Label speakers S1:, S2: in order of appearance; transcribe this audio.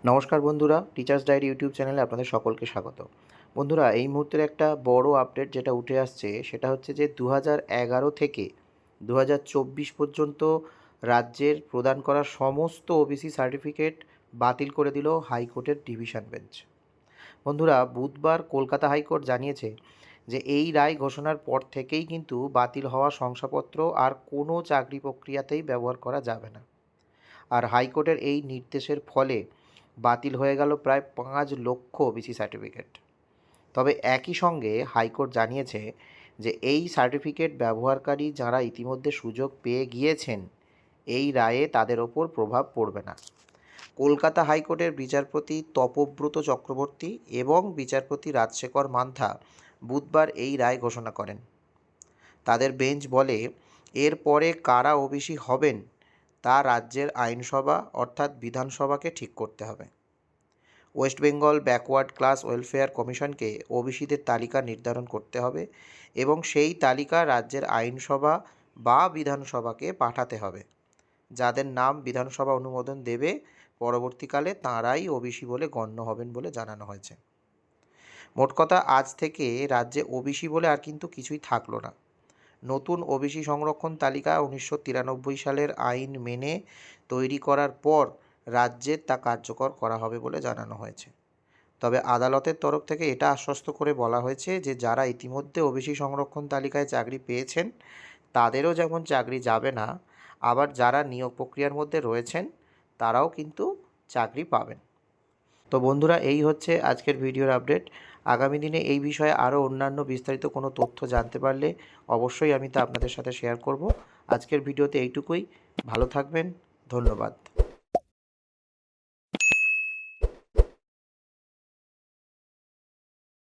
S1: নমস্কার বন্ধুরা, teachers diary YouTube চ্যানেলে আপনাদের সকলকে স্বাগত। বন্ধুরা, এই মুহূর্তের একটা বড় আপডেট যেটা উঠে আসছে সেটা হচ্ছে যে 2011 থেকে 2024 পর্যন্ত রাজ্যের প্রদান করা সমস্ত ওবিসি সার্টিফিকেট বাতিল করে দিল হাইকোর্টের ডিভিশন বেঞ্চ। বন্ধুরা, বুধবার কলকাতা হাইকোর্ট জানিয়েছে যে এই রায় ঘোষণার পর থেকেই কিন্তু বাতিল হওয়া শংসাপত্র আর কোনো চাকরি প্রক্রিয়াতেই ব্যবহার করা যাবে না। আর হাইকোর্টের এই নির্দেশের ফলে বাতিল হয়ে গেল প্রায় 5 লক্ষ ওবিসি সার্টিফিকেট। তবে একই সঙ্গে হাইকোর্ট জানিয়েছে যে এই সার্টিফিকেট ব্যবহারকারী যারা ইতিমধ্যে সুযোগ পেয়ে গিয়েছেন, এই রায়ে তাদের ওপর প্রভাব পড়বে না। কলকাতা হাইকোর্টের বিচারপতি তপব্রত চক্রবর্তী এবং বিচারপতি রাজশেখর মান্থা বুধবার এই রায় ঘোষণা করেন। তাদের বেঞ্চ বলে, এরপরে কারা ওবিসি হবেন তা রাজ্যের আইনসভা অর্থাৎ বিধানসভাকে ঠিক করতে হবে। West Bengal backward class welfare কমিশনকে ওবিসিদের তালিকা নির্ধারণ করতে হবে এবং সেই তালিকা রাজ্যের আইনসভা বা বিধানসভাকে পাঠাতে হবে। যাদের নাম বিধানসভা অনুমোদন দেবে পরবর্তীকালে তাঁরাই ওবিসি বলে গণ্য হবেন বলে জানানো হয়েছে। মোট কথা, আজ থেকে রাজ্যে ওবিসি বলে আর কিন্তু কিছুই থাকলো না। নতুন ওবিসি সংরক্ষণ তালিকা 1993 সালের আইন মেনে তৈরি করার পর রাজ্যে তা কার্যকর করা হবে বলে জানানো হয়েছে। তবে আদালতের তরফ থেকে এটা আশ্বস্ত করে বলা হয়েছে যে যারা ইতিমধ্যে ওবিসি সংরক্ষণ তালিকায় চাকরি পেয়েছেন তাদেরও যেমন চাকরি যাবে না, আবার যারা নিয়োগ প্রক্রিয়ার মধ্যে রয়েছেন তারাও কিন্তু চাকরি পাবেন। তো বন্ধুরা, এই হচ্ছে আজকের ভিডিওর আপডেট। আগামী দিনে এই বিষয়ে আরও অন্যান্য বিস্তারিত কোনো তথ্য জানতে পারলে অবশ্যই আমি তা আপনাদের সাথে শেয়ার করব। আজকের ভিডিওতে এইটুকুই। ভালো থাকবেন। ধন্যবাদ।